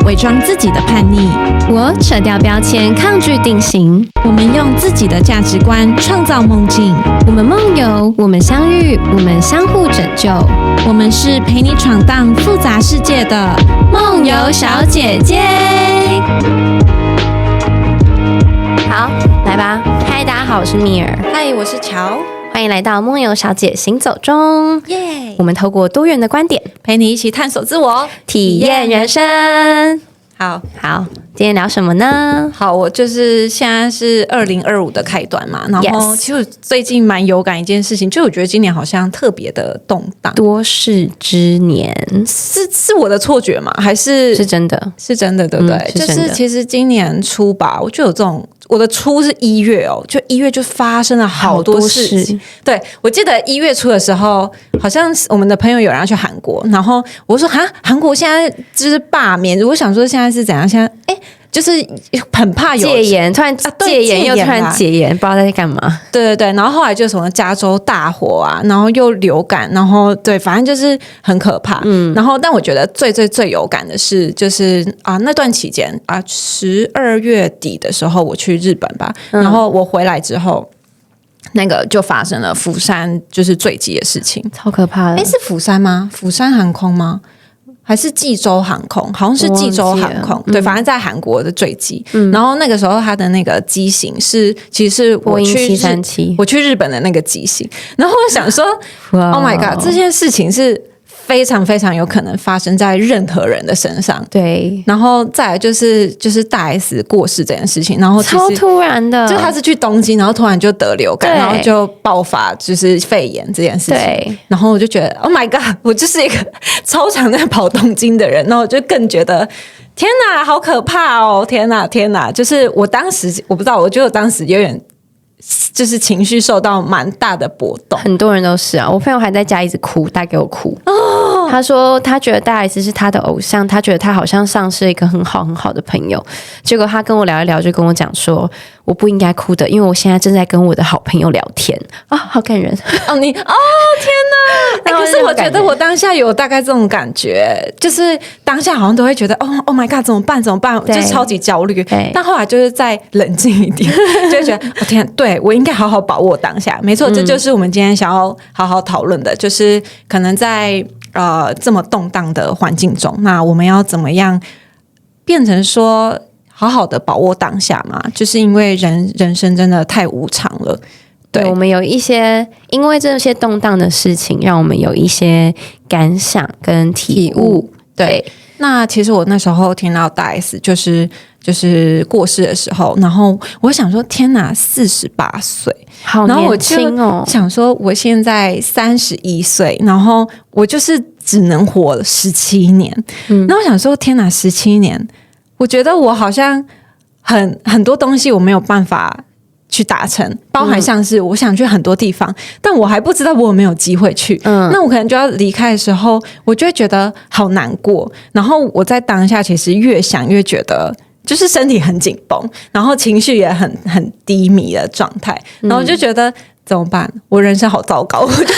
伪装自己的叛逆，我扯掉标签，抗拒定型。我们用自己的价值观创造梦境。我们梦游，我们相遇，我们相互拯救。我们是陪你闯荡复杂世界的梦游小姐姐。好，来吧。嗨，大家好，我是米尔。嗨，我是乔。欢迎来到梦游小姐行走中。耶！我们透过多元的观点，陪你一起探索自我，体验人生。好，今天聊什么呢？好，我就是现在是2025的开端嘛，然后其实我最近蛮有感一件事情，就我觉得今年好像特别的动荡，多事之年，是我的错觉吗？还是真的？是真的，对不对？就是其实今年初吧，我就有这种。我的初是1月哦，就1月就发生了好多事情。对，我记得1月初的时候，好像我们的朋友有人要去韩国，然后我说哈，韩国现在就是罢免，我想说现在是怎样？现在就是很怕有戒严，突然戒严又突然解严，不知道在干嘛。对，然后后来就什么加州大火啊，然后又流感，然后对，反正就是很可怕。然后但我觉得最有感的是，就是那段期间12月底的时候我去日本吧，然后我回来之后。那个就发生了釜山就是坠机的事情，超可怕的。是釜山吗？釜山航空吗？还是济州航空？好像是济州航空，对，反正在韩国的坠机。然后那个时候它的那个机型其实是我去日本的那个机型。然后我想说 ，Oh my god， 这件事情是非常非常有可能发生在任何人的身上。对，然后再来就是大 S 过世这件事情，然后其实超突然的，就他是去东京，然后突然就得流感，然后就爆发就是肺炎这件事情。对，然后我就觉得 ，Oh my god， 我就是一个超常在跑东京的人，然后我就更觉得。天哪，好可怕哦！天哪！就是我当时我不知道，我觉得我当时有点就是情绪受到蛮大的波动。很多人都是啊，我朋友还在家一直哭，带给我哭。他说他觉得大 S 是他的偶像，他觉得他好像丧失了一个很好的朋友。结果他跟我聊一聊，就跟我讲说，我不应该哭的，因为我现在正在跟我的好朋友聊天啊，好感人哦！天哪！可是我觉得我当下有大概这种感觉，就是当下好像都会觉得Oh my god， 怎么办？就超级焦虑。但后来就是再冷静一点，就会觉得天，对我应该好好把握当下。没错，这就是我们今天想要好好讨论的，就是可能在这么动荡的环境中，那我们要怎么样变成说好好的把握当下嘛？就是因为人生真的太无常了。对，我们有一些因为这些动荡的事情，让我们有一些感想跟体悟。对，那其实我那时候听到大 S 就是过世的时候，然后我想说，天哪，48岁，好年轻哦！想说我现在31岁，然后我就是只能活17年。然后我想说，天哪，17年，我觉得我好像很多东西我没有办法去达成，包含像是我想去很多地方，但我还不知道我有没有机会去。那我可能就要离开的时候，我就会觉得好难过。然后我在当下其实越想越觉得。就是身体很紧绷，然后情绪也很低迷的状态，然后就觉得怎么办？我人生好糟糕，我就突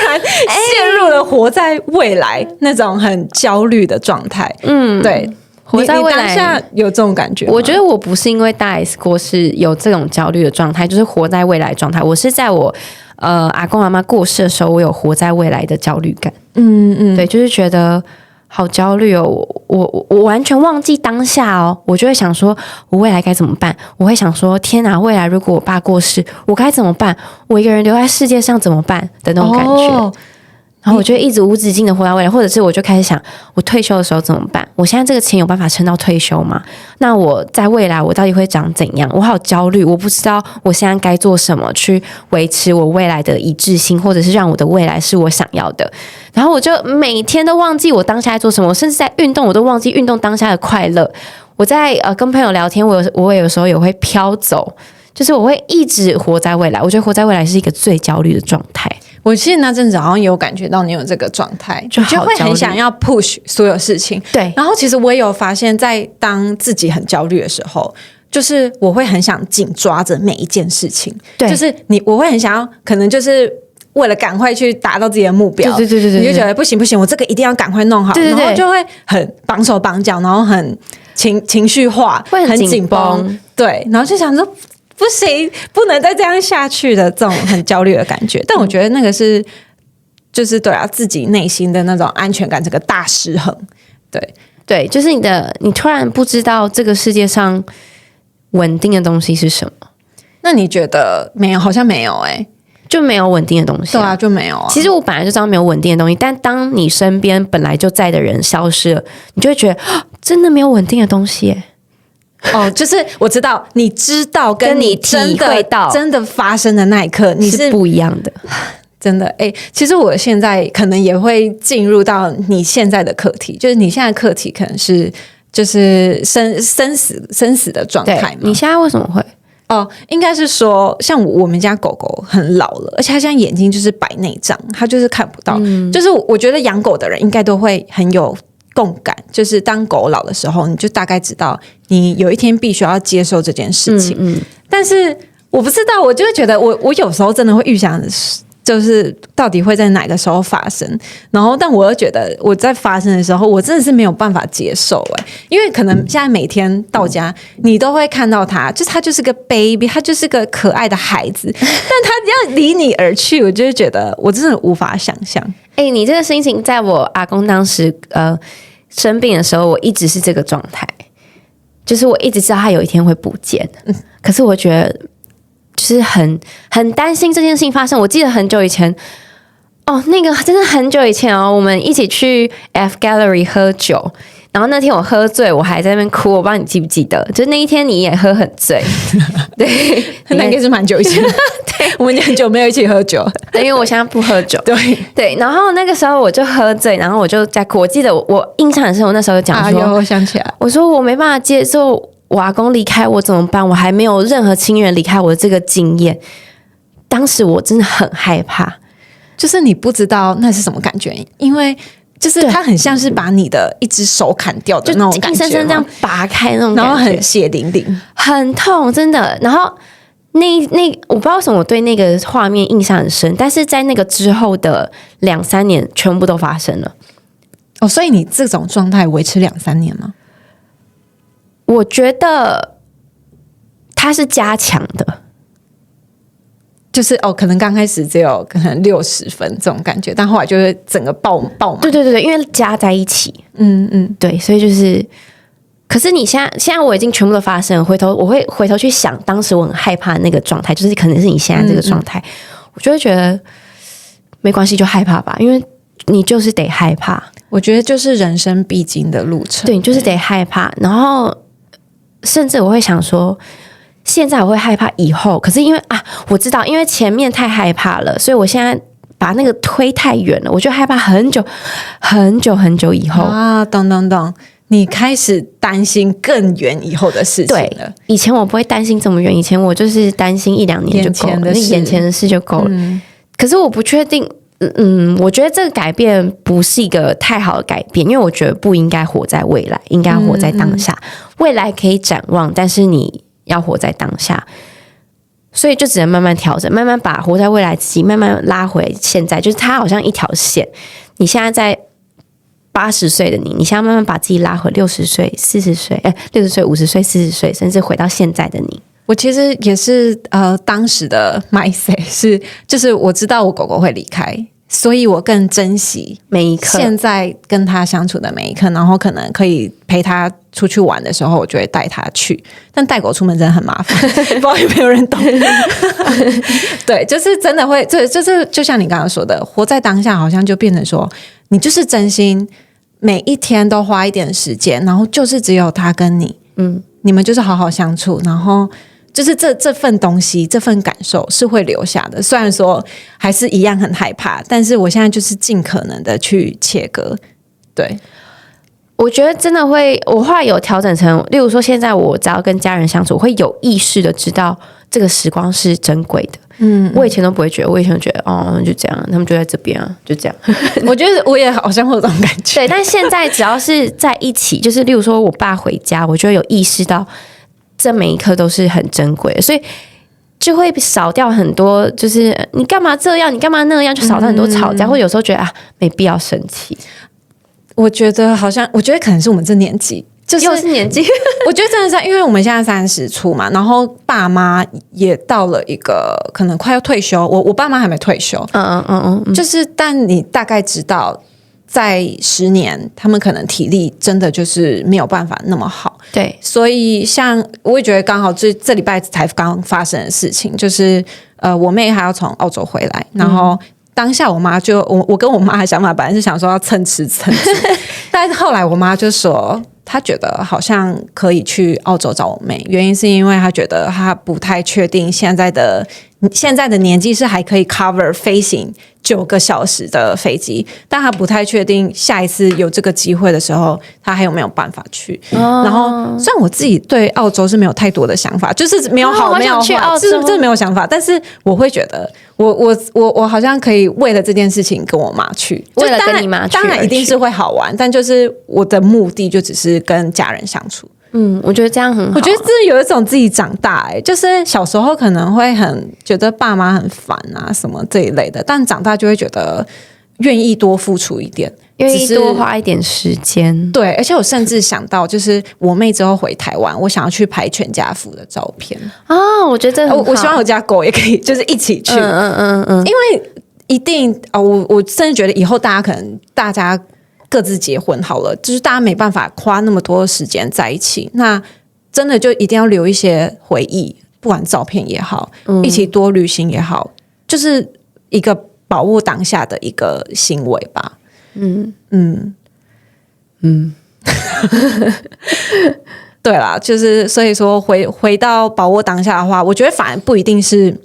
然陷入了活在未来那种很焦虑的状态。对，活在未来，你当下有这种感觉吗？我觉得我不是因为大 S 过世有这种焦虑的状态，就是活在未来状态。我是在我阿公阿妈过世的时候，我有活在未来的焦虑感。对，就是觉得。好焦虑哦！我完全忘记当下哦，我就会想说，我未来该怎么办？我会想说，天哪，未来如果我爸过世，我该怎么办？我一个人留在世界上怎么办的那种感觉。然后我就一直无止境的活到未来，或者是我就开始想，我退休的时候怎么办？我现在这个钱有办法撑到退休吗？那我在未来我到底会长怎样？我好焦虑，我不知道我现在该做什么去维持我未来的一致性，或者是让我的未来是我想要的。然后我就每天都忘记我当下在做什么，我甚至在运动我都忘记运动当下的快乐。我在跟朋友聊天，我有时候也会飘走，就是我会一直活在未来。我觉得活在未来是一个最焦虑的状态。我其实那阵子好像也有感觉到你有这个状态，就会很想要 push 所有事情。对，然后其实我也有发现，在当自己很焦虑的时候，就是我会很想紧抓着每一件事情。对，就是我会很想要，可能就是为了赶快去达到自己的目标，对，你就觉得不行，我这个一定要赶快弄好，然后就会很绑手绑脚，然后很情绪化，会很紧绷，对，然后就想说不行，不能再这样下去的这种很焦虑的感觉。但我觉得那个是就是对啊，自己内心的那种安全感这个大失衡，对，就是你突然不知道这个世界上稳定的东西是什么。那你觉得没有？好像没有就没有稳定的东西。对啊，就没有啊。其实我本来就知道没有稳定的东西，但当你身边本来就在的人消失了，你就会觉得真的没有稳定的东西耶。就是我知道，你知道跟你体会到真的发生的那一刻，你是不一样的。真的其实我现在可能也会进入到你现在的课题，就是你现在的课题可能是就是生死的状态嘛。你现在为什么会？应该是说，像我们家狗狗很老了，而且它现在眼睛就是白内障，它就是看不到。就是我觉得养狗的人应该都会很有共感，就是当狗老的时候，你就大概知道你有一天必须要接受这件事情。但是我不知道，我就会觉得我有时候真的会预想就是到底会在哪个时候发生，然后但我又觉得我在发生的时候，我真的是没有办法接受因为可能现在每天到家，你都会看到他，就是他就是个 baby， 他就是个可爱的孩子，但他要离你而去，我就会觉得我真的无法想象。你这个心情，在我阿公当时生病的时候，我一直是这个状态，就是我一直知道他有一天会不见，可是我觉得。就是很担心这件事情发生。我记得很久以前，那个真的很久以前我们一起去 F Gallery 喝酒，然后那天我喝醉，我还在那边哭，我不知道你记不记得？就那一天你也喝很醉，对，那应该是蛮久以前，对，我们很久没有一起喝酒，因为我现在不喝酒，对，然后那个时候我就喝醉，然后我就在哭。我记得我印象很深，我那时候讲说，我想起来，我说我没办法接受。我阿公离开我怎么办？我还没有任何亲人离开我的这个经验，当时我真的很害怕，就是你不知道那是什么感觉，因为就是它很像是把你的一只手砍掉的那种感觉，硬生生这样拔开那种感觉，然后很血淋淋，很痛，真的。然后那我不知道为什么我对那个画面印象很深，但是在那个之后的2-3年，全部都发生了。所以你这种状态维持2-3年吗？我觉得它是加强的，就是可能刚开始只有可能60分这种感觉，但后来就会整个爆满。对，因为加在一起，对，所以就是，可是你现在我已经全部都发生了，我会回头去想当时我很害怕的那个状态，就是可能是你现在这个状态，我就会觉得没关系，就害怕吧，因为你就是得害怕。我觉得就是人生必经的路程，对，你就是得害怕，然后。甚至我会想说，现在我会害怕以后，可是因为我知道，因为前面太害怕了，所以我现在把那个推太远了，我就害怕很久很久很久以后懂，你开始担心更远以后的事情了。对，以前我不会担心这么远，以前我就是担心1-2年就够了，眼前的事就够了。可是我不确定。我觉得这个改变不是一个太好的改变，因为我觉得不应该活在未来，应该活在当下。未来可以展望，但是你要活在当下，所以就只能慢慢调整，慢慢把活在未来自己慢慢拉回现在。就是它好像一条线，你现在在80岁的你现在慢慢把自己拉回60岁、40岁，60岁、50岁、40岁，甚至回到现在的你。我其实也是当时的 mindset 就是我知道我狗狗会离开，所以我更珍惜每一刻，现在跟他相处的每一刻，然后可能可以陪他出去玩的时候，我就会带他去。但带狗出门真的很麻烦，不知道有没有人懂。对，就是真的会，就是就像你刚刚说的，活在当下，好像就变成说，你就是真心每一天都花一点时间，然后就是只有他跟你，你们就是好好相处，然后。就是这份东西，这份感受是会留下的。虽然说还是一样很害怕，但是我现在就是尽可能的去切割。对，我觉得真的会，我后来有调整成，例如说，现在我只要跟家人相处，我会有意识的知道这个时光是珍贵的。我以前都不会觉得，我以前觉得就这样，他们就在这边就这样。我觉得我也好像会有这种感觉。对，但现在只要是在一起，就是例如说我爸回家，我就会有意识到。这每一刻都是很珍贵的，所以就会少掉很多，就是你干嘛这样，你干嘛那样，就少掉很多吵架，或有时候觉得没必要生气。我觉得可能是我们这年纪。又是年纪，我觉得真的是因为我们现在30出嘛，然后爸妈也到了一个可能快要退休，我爸妈还没退休，就是但你大概知道，在10年，他们可能体力真的就是没有办法那么好，对，所以像我也觉得刚好这礼拜才刚发生的事情，就是我妹还要从澳洲回来，然后。当下我妈就我跟我妈的想法本来是想说要蹭吃蹭住，但是后来我妈就说她觉得好像可以去澳洲找我妹，原因是因为她觉得她不太确定现在的年纪是还可以 cover 飞行9个小时的飞机，但她不太确定下一次有这个机会的时候她还有没有办法去。然后虽然我自己对澳洲是没有太多的想法，就是没有好没有坏，这没有想法，但是我会觉得我好像可以为了这件事情跟我妈去，为了跟你妈去，当然一定是会好玩，但就是我的目的就只是跟家人相处。我觉得这样很好。我觉得这有一种自己长大就是小时候可能会很觉得爸妈很烦啊什么这一类的，但长大就会觉得愿意多付出一点，愿意多花一点时间。对，而且我甚至想到，就是我妹之后回台湾，我想要去拍全家福的照片啊，我觉得这很好。我希望我家狗也可以，就是一起去。因为一定我甚至觉得以后大家各自结婚好了，就是大家没办法花那么多时间在一起，那真的就一定要留一些回忆，不管照片也好，一起多旅行也好，就是一个把握当下的一个行为吧。对啦，就是所以说回到把握当下的话，我觉得反而不一定是。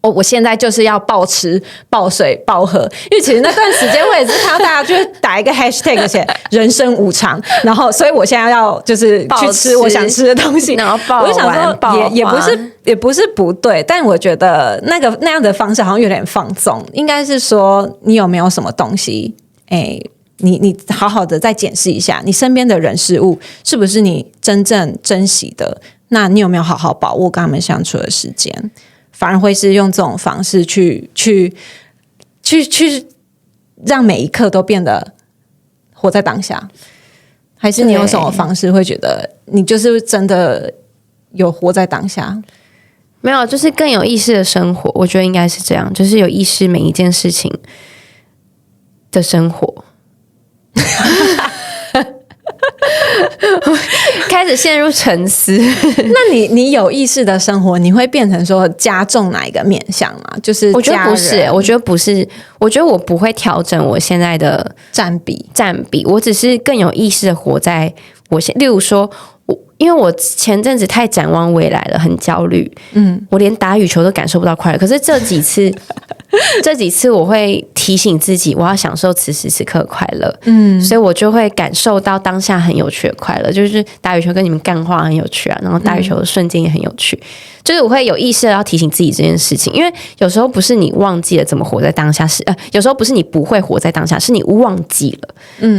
我现在就是要暴吃暴睡暴喝，因为其实那段时间我也是看到大家就是打一个 hashtag 写人生无常，然后所以我现在要就是去吃我想吃的东西，然后我就想说也不是不对，但我觉得那样的方式好像有点放纵，应该是说你有没有什么东西你好好的再检视一下你身边的人事物是不是你真正珍惜的，那你有没有好好把握跟他们相处的时间，反而会是用这种方式去让每一刻都变得活在当下，还是你有什么方式会觉得你就是真的有活在当下？没有，就是更有意识的生活，我觉得应该是这样，就是有意识每一件事情的生活。开始陷入沉思。那你有意识的生活，你会变成说加重哪一个面向吗？就是我觉得不是，我觉得不是，我觉得我不会调整我现在的占比，我只是更有意识的活在例如说。因为我前阵子太展望未来了，很焦虑。我连打羽球都感受不到快乐。可是这几次我会提醒自己，我要享受此时此刻的快乐。所以我就会感受到当下很有趣的快乐，就是打羽球跟你们干话很有趣啊，然后打羽球的瞬间也很有趣。就是我会有意识的要提醒自己这件事情，因为有时候不是你忘记了怎么活在当下，有时候不是你不会活在当下，是你忘记了。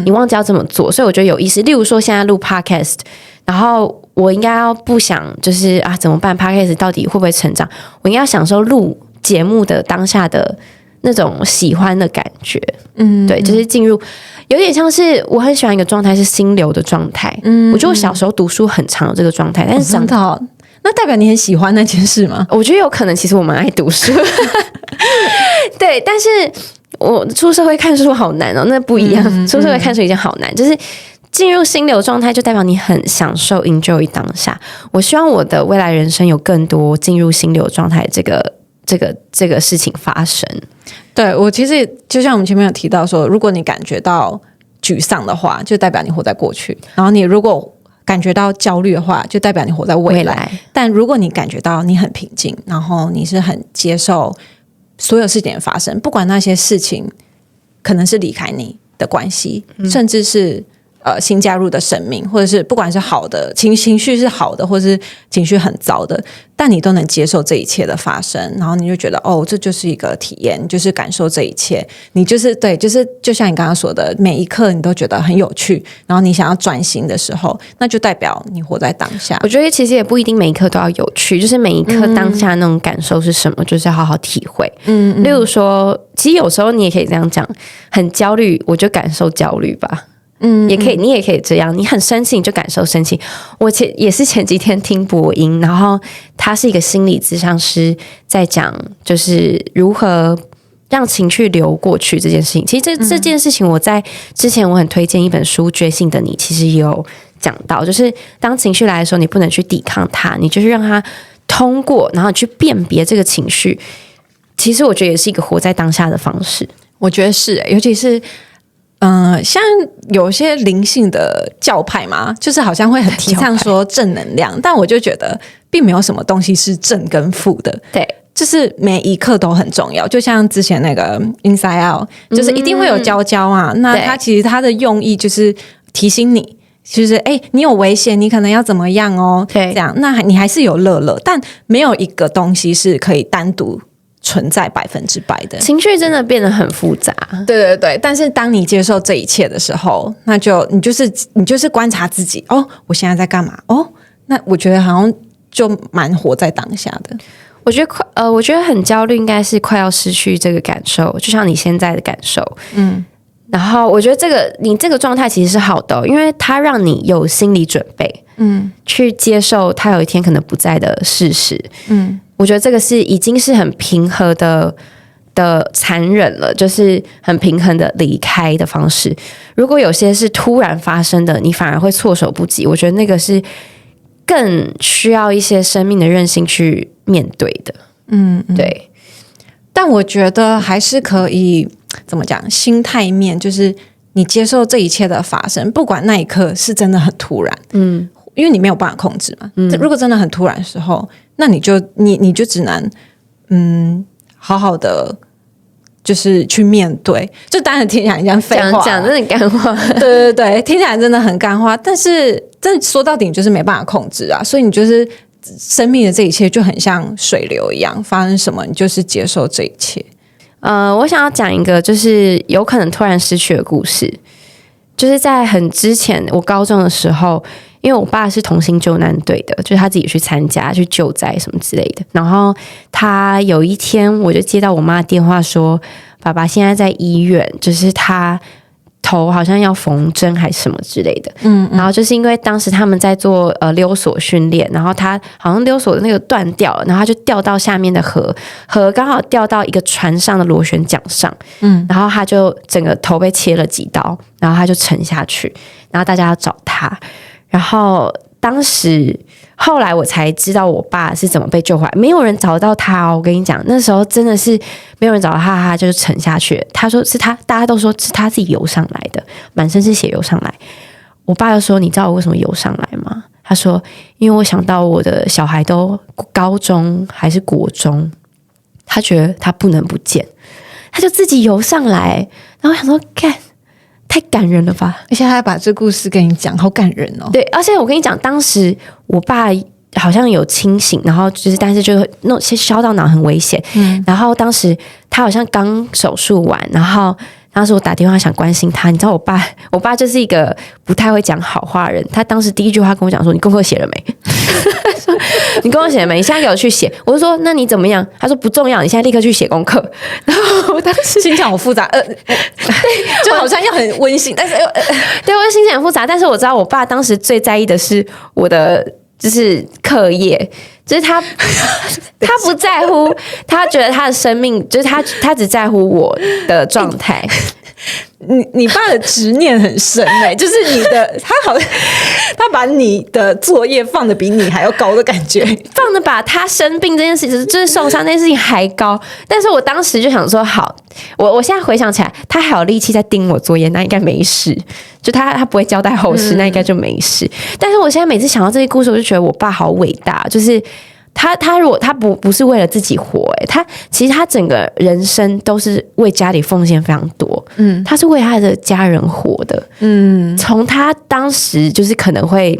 你忘记要这么做，所以我觉得有意识。例如说现在录 podcast。然后我应该要不想就是怎么办 Podcast 到底会不会成长，我应该要享受录节目的当下的那种喜欢的感觉。对，就是进入有点像是我很喜欢一个状态是心流的状态。我觉得我小时候读书很常有这个状态，但是长大那代表你很喜欢那件事吗？我觉得有可能其实我蛮爱读书。对，但是我出社会看书好难哦，那不一样。出社会看书已经好难，就是进入心流状态就代表你很享受 enjoy 当下。我希望我的未来人生有更多进入心流状态这个事情发生。对，我其实就像我们前面有提到说，如果你感觉到沮丧的话，就代表你活在过去；然后你如果感觉到焦虑的话，就代表你活在未来。但如果你感觉到你很平静，然后你是很接受所有事情的发生，不管那些事情可能是离开你的关系，甚至是新加入的生命，或者是不管是好的情绪是好的，或者是情绪很糟的，但你都能接受这一切的发生，然后你就觉得哦，这就是一个体验，就是感受这一切，你就是对，就是就像你刚刚说的，每一刻你都觉得很有趣，然后你想要转型的时候，那就代表你活在当下。我觉得其实也不一定每一刻都要有趣，就是每一刻当下那种感受是什么，就是要好好体会。例如说，其实有时候你也可以这样讲，很焦虑，我就感受焦虑吧。也可以，你也可以这样。你很生气，你就感受生气。我也是前几天听播音，然后他是一个心理咨商师，在讲就是如何让情绪流过去这件事情。其实这件事情，我在之前我很推荐一本书《觉醒的你》，其实也有讲到，就是当情绪来的时候，你不能去抵抗它，你就是让它通过，然后你去辨别这个情绪。其实我觉得也是一个活在当下的方式。我觉得是，尤其是。像有些灵性的教派嘛，就是好像会很提倡说正能量，但我就觉得并没有什么东西是正跟负的，对，就是每一刻都很重要。就像之前那个 Inside Out， 就是一定会有娇娇啊，那它其实它的用意就是提醒你，就是你有危险，你可能要怎么样哦，对，这样，那你还是有乐乐，但没有一个东西是可以单独存在100%的，情绪真的变得很复杂。对，但是当你接受这一切的时候，那就你就是观察自己哦，我现在在干嘛哦？那我觉得好像就蛮活在当下的。我觉得很焦虑，应该是快要失去这个感受，就像你现在的感受。然后我觉得你这个状态其实是好的因为它让你有心理准备，去接受它有一天可能不在的事实。我觉得这个已经是很平和的残忍了，就是很平衡的离开的方式。如果有些是突然发生的，你反而会措手不及。我觉得那个是更需要一些生命的韧性去面对的。对。但我觉得还是可以怎么讲，心态面就是你接受这一切的发生，不管那一刻是真的很突然，因为你没有办法控制嘛。如果真的很突然的时候，那你就只能好好的就是去面对。就当然听起来像废话，讲真的很干话。对，听起来真的很干话，但是说到底你就是没办法控制啊，所以你就是生命的这一切就很像水流一样，发生什么你就是接受这一切。我想要讲一个就是有可能突然失去的故事，就是在很之前，我高中的时候，因为我爸是同心救难队的，就是他自己去参加去救灾什么之类的。然后他有一天，我就接到我妈的电话说，爸爸现在在医院，就是他头好像要缝针还是什么之类的。然后就是因为当时他们在做溜索训练，然后他好像溜索的那个断掉了，然后他就掉到下面的河刚好掉到一个船上的螺旋桨上。然后他就整个头被切了几刀，然后他就沉下去，然后大家要找他。然后后来我才知道我爸是怎么被救回来，没有人找到他哦。我跟你讲，那时候真的是没有人找到他，他就是沉下去。他说是他，大家都说是他自己游上来的，满身是血游上来。我爸就说：“你知道我为什么游上来吗？”他说：“因为我想到我的小孩都高中还是国中，他觉得他不能不见，他就自己游上来。”然后我想说，干。太感人了吧！而且他还把这故事跟你讲，好感人哦。对，而且我跟你讲，当时我爸好像有清醒，然后但是就烧到脑很危险。然后当时他好像刚手术完，然后当时我打电话想关心他，你知道我爸就是一个不太会讲好话的人。他当时第一句话跟我讲说：“你功课写了没？”说你功课写了没？你现在给我去写。我就说：“那你怎么样？”他说：“不重要，你现在立刻去写功课。”然后我当时心情好复杂，就好像要很温馨，但是对，我心情很复杂。但是我知道我爸当时最在意的是我的就是课业。就是他不在乎，他觉得他的生命就是他只在乎我的状态。你爸的执念很深就是他把你的作业放得比你还要高的感觉，放得把他生病这件事情，就是受伤这件事情还高。但是我当时就想说，好，我现在回想起来，他还有力气在盯我作业，那应该没事。就他不会交代后事，那应该就没事。但是我现在每次想到这些故事，我就觉得我爸好伟大，就是他如果他不是为了自己活，他其实他整个人生都是为家里奉献非常多，他是为他的家人活的，从他当时就是可能会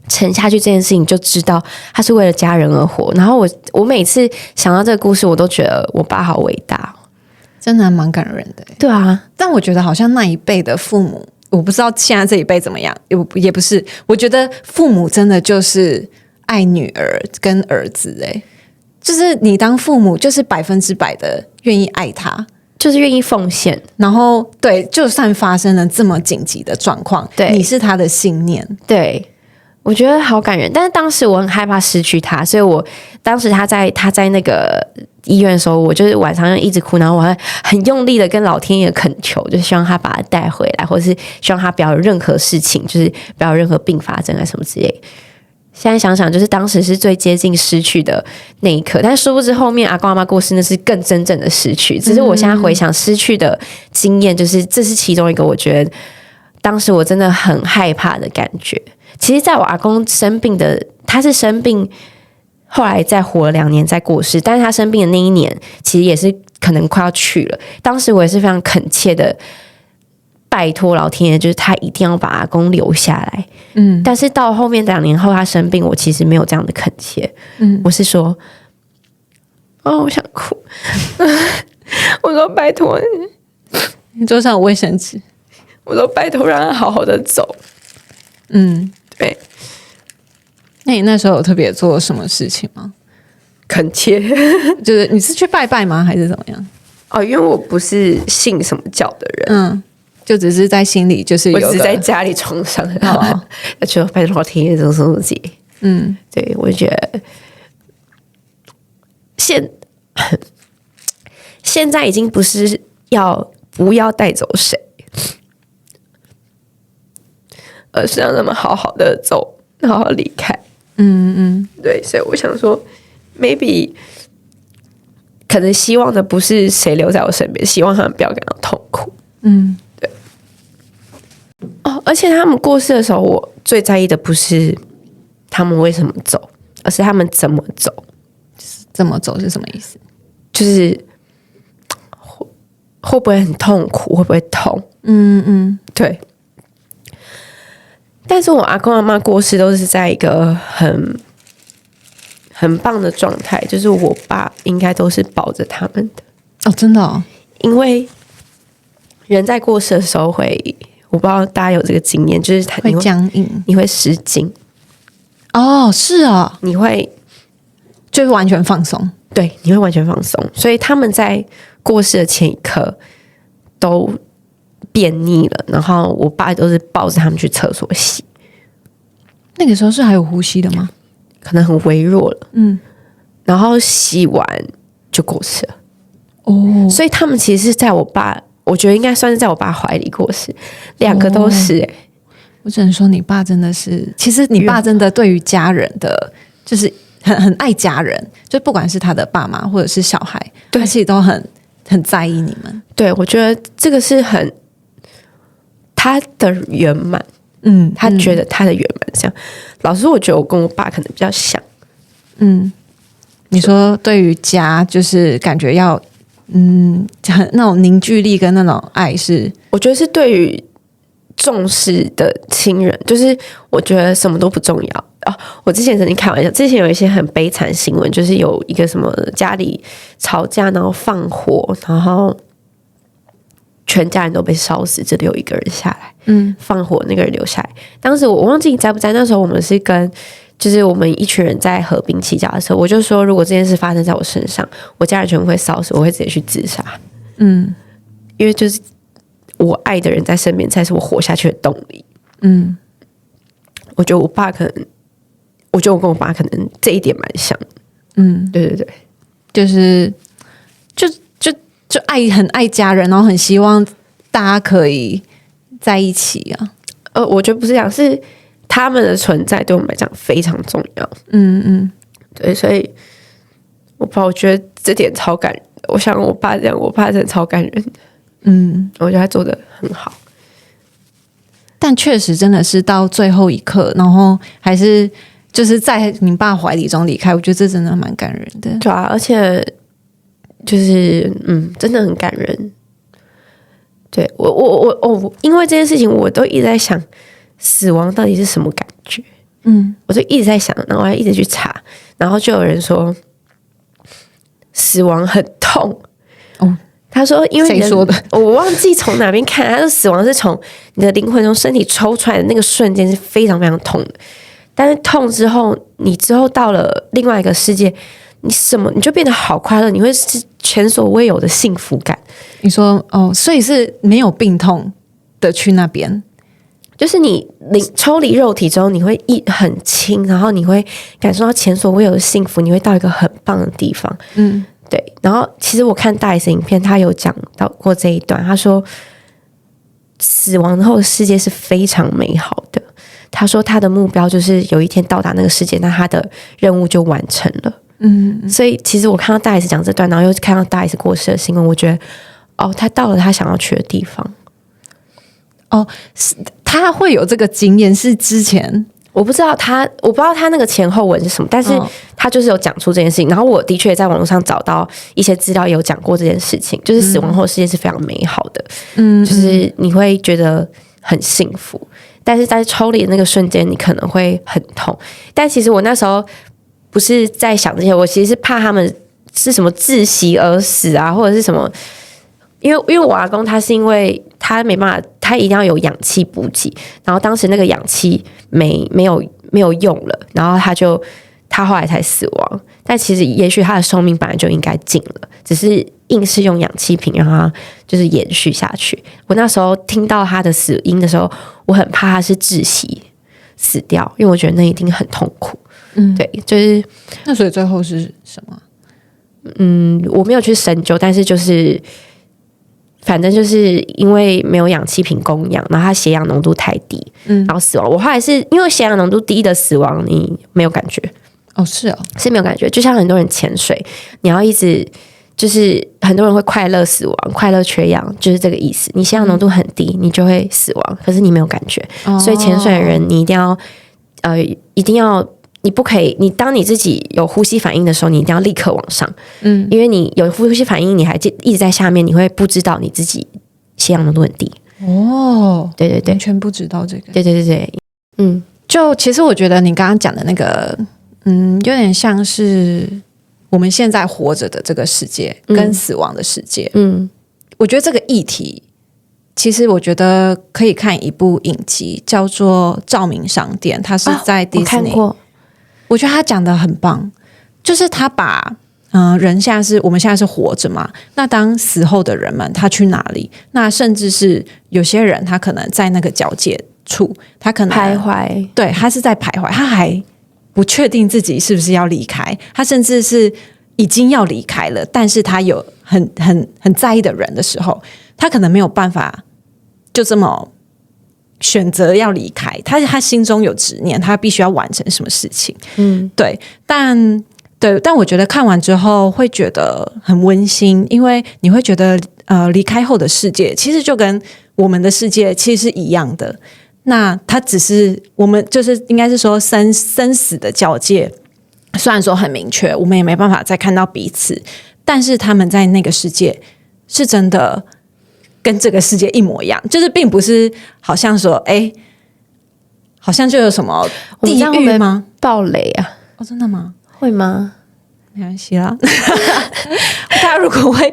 沉下去这件事情就知道他是为了家人而活。然后我每次想到这个故事，我都觉得我爸好伟大，真的还蛮感人的。对啊，但我觉得好像那一辈的父母，我不知道现在这一辈怎么样，也不是，我觉得父母真的就是爱女儿跟儿子，就是你当父母就是100%的愿意爱他，就是愿意奉献，然后对，就算发生了这么紧急的状况，对，你是他的信念，对，我觉得好感人。但是当时我很害怕失去他，所以我当时他在那个医院的时候，我就是晚上一直哭，然后我还很用力的跟老天爷恳求，就希望他把他带回来，或者是希望他不要有任何事情，就是不要有任何并发症啊什么之类。现在想想，就是当时是最接近失去的那一刻，但殊不知后面阿公阿嬷过世，那是更真正的失去。只是我现在回想失去的经验，就是这是其中一个，我觉得当时我真的很害怕的感觉。其实在我阿公生病的，他是生病后来再活了2年再过世，但是他生病的那一年其实也是可能快要去了。当时我也是非常恳切的拜托老天爷，就是他一定要把阿公留下来。但是到后面2年后他生病，我其实没有这样的恳切。我是说，我想哭。我说拜托你桌上有卫生纸，我说拜托让他好好的走。对。那你那时候有特别做什么事情吗？恳切，就是你是去拜拜吗，还是怎么样？因为我不是信什么教的人，就只是在心里，就是我只是在家里床上，要求拜托老天爷这种节。对，我觉得现在已经不是不要带走谁，而是让他们好好的走，好好离开。对，所以我想说 ，maybe 可能希望的不是谁留在我身边，希望他们不要感到痛苦。对。而且他们过世的时候，我最在意的不是他们为什么走，而是他们怎么走。怎么走是什么意思？就是会不会很痛苦？会不会痛？对。但是我阿公阿嬷过世都是在一个很棒的状态，就是我爸应该都是抱着他们的。真的哦。因为人在过世的时候会，我不知道大家有这个经验，就是会僵硬，你会失禁。是啊，你会就完全放松。对，你会完全放松。所以他们在过世的前一刻都便秘了，然后我爸都是抱着他们去厕所洗。那个时候是还有呼吸的吗？可能很微弱了。然后洗完就过世了。所以他们其实是在我爸，我觉得应该算是在我爸怀里过世，2个都是。我只能说你爸真的是，其实你爸真的对于家人的，就是很爱家人，就不管是他的爸妈或者是小孩，他其实都很在意你们。对，我觉得这个是很他的圆满。他觉得他的圆满这样。老实说，我觉得我跟我爸可能比较像。你说对于家，就是感觉要很那种凝聚力跟那种爱是，我觉得是对于重视的亲人，就是我觉得什么都不重要。我之前曾经开玩笑，之前有一些很悲惨新闻，就是有一个什么家里吵架，然后放火，然后全家人都被烧死，只留一个人下来。放火那个人留下来。当时我忘记你在不在，那时候我们是就是我们一群人在河滨骑脚踏车，我就说如果这件事发生在我身上，我家人全部会烧死，我会直接去自杀。因为就是我爱的人在身边才是我活下去的动力。我觉得我爸可能，我觉得我跟我爸可能这一点蛮像。对对对，就是就很爱家人，然后很希望大家可以在一起啊。我觉得不是这样，是他们的存在对我们来讲非常重要。对，所以我觉得这点超感人的。我想我爸这样，我爸真的超感人的。我觉得他做得很好。但确实真的是到最后一刻，然后还是就是在你爸怀里中离开，我觉得这真的蛮感人的。对啊，而且就是真的很感人。对我，因为这件事情，我都一直在想，死亡到底是什么感觉？我就一直在想，然后我还一直去查，然后就有人说，死亡很痛。他说，因为谁说的？我忘记从哪边看，他说死亡是从你的灵魂从身体抽出来的那个瞬间是非常非常痛的，但是痛之后，你之后到了另外一个世界。你就变得好快乐，你会是前所未有的幸福感。你说所以是没有病痛的去那边，就是你抽离肉体之后，你会很轻，然后你会感受到前所未有的幸福，你会到一个很棒的地方。对。然后其实我看大 S 影片，他有讲到过这一段，他说死亡后的世界是非常美好的。他说他的目标就是有一天到达那个世界，那他的任务就完成了。所以其实我看到大 S 讲这段，然后又看到大 S 过世的新闻，我觉得他到了他想要去的地方。他会有这个经验是之前我不知道他那个前后文是什么，但是他就是有讲出这件事情。然后我的确在网络上找到一些资料，也有讲过这件事情，就是死亡后世界是非常美好的，就是你会觉得很幸福，但是在抽离的那个瞬间，你可能会很痛。但其实我那时候不是在想这些，我其实是怕他们是什么窒息而死啊，或者是什么。因为我阿公他是因为他没办法，他一定要有氧气补给，然后当时那个氧气没有用了，然后他后来才死亡。但其实也许他的寿命本来就应该尽了，只是硬是用氧气瓶让他就是延续下去。我那时候听到他的死因的时候，我很怕他是窒息死掉，因为我觉得那一定很痛苦。对，就是那所以最后是什么？我没有去深究，但是就是反正就是因为没有氧气瓶供氧，然后他血氧浓度太低，然后死亡。我后来是因为血氧浓度低的死亡，你没有感觉是没有感觉，就像很多人潜水，你要一直就是很多人会快乐死亡，快乐缺氧，就是这个意思。你血氧浓度很低，你就会死亡，可是你没有感觉，所以潜水的人你一定要。你不可以，当你自己有呼吸反应的时候，你一定要立刻往上，因为你有呼吸反应，你还一直在下面，你会不知道你自己血氧浓度很低。对，完全不知道这个。对，就其实我觉得你刚刚讲的那个，有点像是我们现在活着的这个世界跟死亡的世界。我觉得这个议题，其实我觉得可以看一部影集，叫做《照明商店》，它是在迪士尼。我看过。我觉得他讲的很棒，就是他把人我们现在是活着嘛，那当死后的人们他去哪里？那甚至是有些人他可能在那个交界处，他可能徘徊，对，他是在徘徊，他还不确定自己是不是要离开，他甚至是已经要离开了，但是他有很在意的人的时候，他可能没有办法就这么选择要离开，他心中有执念，他必须要完成什么事情。对，但我觉得看完之后会觉得很温馨，因为你会觉得离开后的世界其实就跟我们的世界其实是一样的。那它只是我们就是应该是说生死的交界，虽然说很明确，我们也没办法再看到彼此，但是他们在那个世界是真的。跟这个世界一模一样，就是并不是好像说，好像就有什么地狱吗？爆雷啊！真的吗？会吗？没关系啦。大家如果会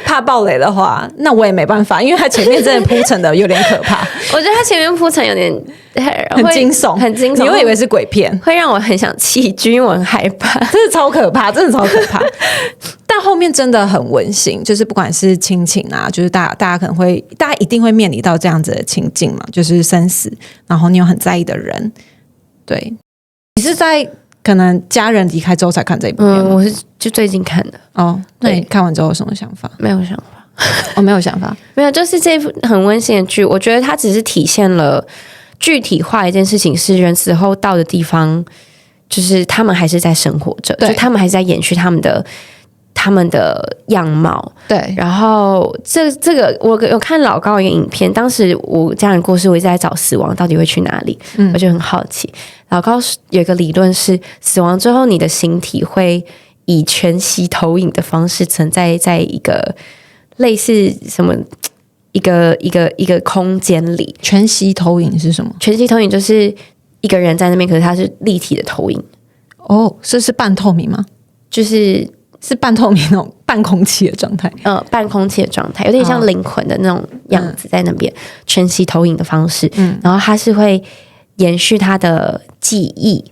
怕爆雷的话，那我也没办法，因为他前面真的铺陈的有点可怕。我觉得他前面铺陈有点很惊悚，你会以为是鬼片，会让我很想弃剧，因为我很害怕，真的超可怕，真的超可怕。但后面真的很温馨，就是不管是亲情啊，就是大家可能会，大家一定会面临到这样子的情境嘛，就是生死，然后你有很在意的人，对，你是在可能家人离开之后才看这一部片吗？我是就最近看的。那你看完之后有什么想法？没有想法。没有想法，没有，就是这部很温馨的剧，我觉得它只是体现了具体化一件事情，是人死后到的地方，就是他们还是在生活着，就他们还是在延续他他们的样貌。对，然后这个我有看老高一个影片，当时我家人过世，我一直在找死亡到底会去哪里，我就很好奇。老高有一个理论是，死亡之后你的形体会以全息投影的方式存在在一个类似什么一个空间里。全息投影是什么？全息投影就是一个人在那边，可是它是立体的投影。哦，这是半透明吗？就是半透明那种半空气的状态，半空气的状态，有点像灵魂的那种样子在那边，全息投影的方式。然后它是会延续他的记忆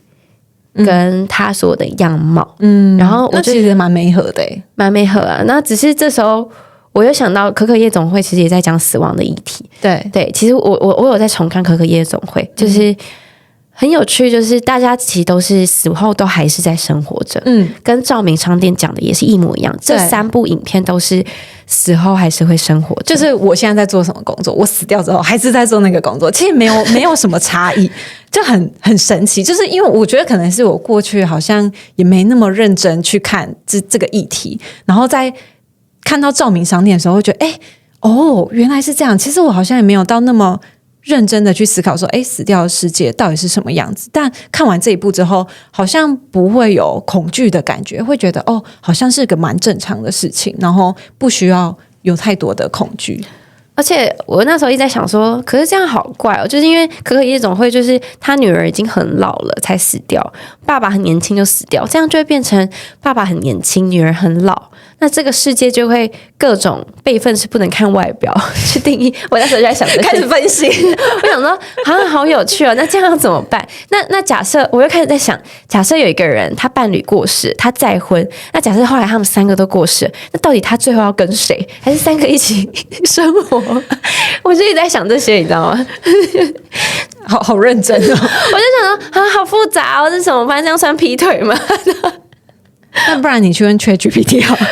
跟他所有的样貌。然后我其实蛮媒合的，蛮媒合啊。那只是这时候我又想到可可夜总会其实也在讲死亡的议题。对，其实我有在重看可可夜总会，就是很有趣，就是大家其实都是死后都还是在生活着，跟照明商店讲的也是一模一样。这3部影片都是死后还是会生活着，就是我现在在做什么工作，我死掉之后还是在做那个工作，其实没有什么差异，就很神奇。就是因为我觉得可能是我过去好像也没那么认真去看这个议题，然后在看到照明商店的时候，会觉得原来是这样。其实我好像也没有到那么认真的去思考说，死掉的世界到底是什么样子？但看完这一部之后，好像不会有恐惧的感觉，会觉得好像是个蛮正常的事情，然后不需要有太多的恐惧。而且我那时候一直在想说，可是这样好怪哦，就是因为可可夜总会就是他女儿已经很老了才死掉，爸爸很年轻就死掉，这样就会变成爸爸很年轻，女儿很老。那这个世界就会各种辈分是不能看外表去定义。我那时候就在想，开始分析，我想说好有趣哦。那这样怎么办？那假设我又开始在想，假设有一个人他伴侣过世，他再婚，那假设后来他们3个都过世，那到底他最后要跟谁？还是3个一起生活？我就一直在想这些，你知道吗？好认真哦。我就想说好复杂哦，这怎么办？这样算劈腿吗？那不然你去问 ChatGPT 好了。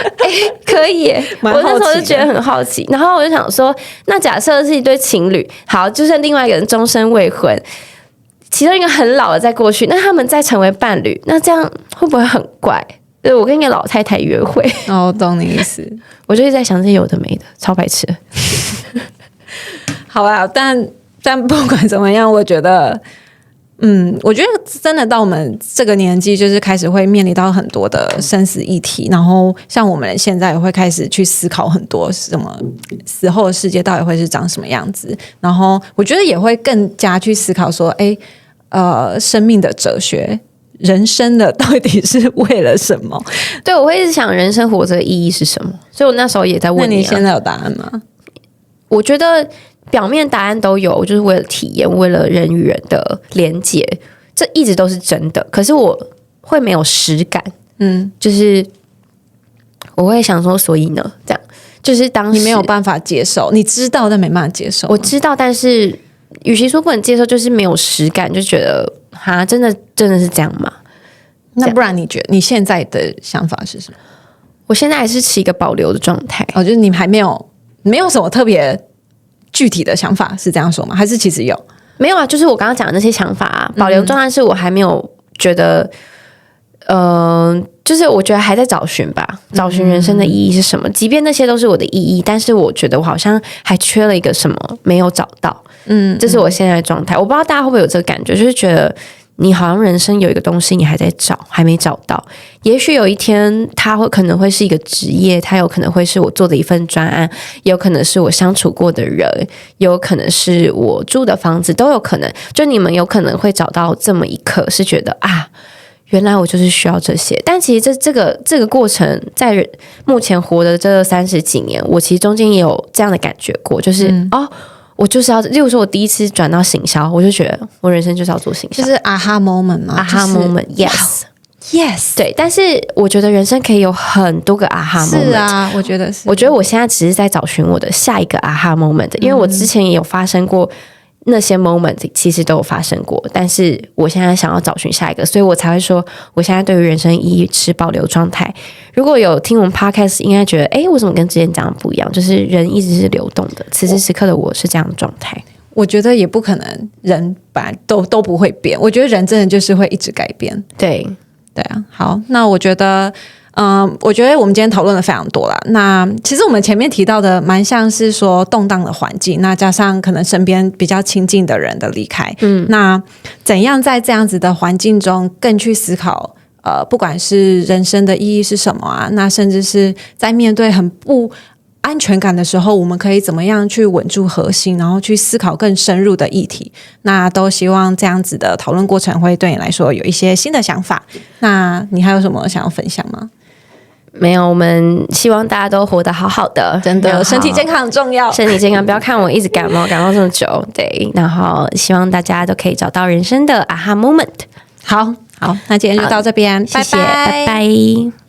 可以耶。我那时候就觉得很好奇，然后我就想说，那假设是一对情侣，好，就是另外一个人终身未婚，其中一个很老的再过去，那他们再成为伴侣，那这样会不会很怪？对，我跟一个老太太约会。懂你意思。我就一直在想这些有的没的，超白痴。好啊，但不管怎么样，我觉得真的到我们这个年纪，就是开始会面临到很多的生死议题，然后像我们现在也会开始去思考很多什么死后的世界到底会是长什么样子，然后我觉得也会更加去思考说，生命的哲学。人生的到底是为了什么？对，我会一直想人生活着的意义是什么，所以我那时候也在问你。那你现在有答案吗？我觉得表面答案都有，就是为了体验，为了人与人的连结，这一直都是真的。可是我会没有实感，就是我会想说，所以呢，这样就是当时你没有办法接受，你知道但没办法接受。我知道，但是与其说不能接受，就是没有实感，就觉得真的是这样吗？那不然你觉得你现在的想法是什么？我现在还是持一个保留的状态。就是你还没有什么特别具体的想法，是这样说吗？还是其实有？没有啊，就是我刚刚讲的那些想法啊，保留状态是我还没有觉得，就是我觉得还在找寻吧，找寻人生的意义是什么。即便那些都是我的意义，但是我觉得我好像还缺了一个什么没有找到。这是我现在的状态。我不知道大家会不会有这个感觉，就是觉得你好像人生有一个东西你还在找，还没找到。也许有一天它可能会是一个职业，它有可能会是我做的一份专案，也有可能是我相处过的人，也有可能是我住的房子，都有可能。就你们有可能会找到这么一刻，是觉得原来我就是需要这些。但其实这个过程，在目前活的这30几年，我其实中间也有这样的感觉过，就是我就是要，例如说我第一次转到行销，我就觉得我人生就是要做行销，就是 aha moment 嘛，aha moment，yes， yes， 对。但是我觉得人生可以有很多个 aha moment， 是啊，我觉得是。我觉得我现在只是在找寻我的下一个 aha moment，因为我之前也有发生过。那些 moment 其实都有发生过，但是我现在想要找寻下一个，所以我才会说我现在对于人生意义持保留状态。如果有听我们 podcast 应该觉得为什么跟之前讲的不一样，就是人一直是流动的，此时此刻的我是这样的状态。我觉得也不可能人本来都不会变，我觉得人真的就是会一直改变。对啊，好，那我觉得我觉得我们今天讨论了非常多啦。那其实我们前面提到的蛮像是说动荡的环境，那加上可能身边比较亲近的人的离开，那怎样在这样子的环境中更去思考不管是人生的意义是什么啊，那甚至是在面对很不安全感的时候，我们可以怎么样去稳住核心，然后去思考更深入的议题。那都希望这样子的讨论过程会对你来说有一些新的想法。那你还有什么想要分享吗？没有，我们希望大家都活得好好的，真的，身体健康很重要。身体健康，不要看我一直感冒这么久。对，然后希望大家都可以找到人生的aha moment。好，那今天就到这边，谢谢，拜拜。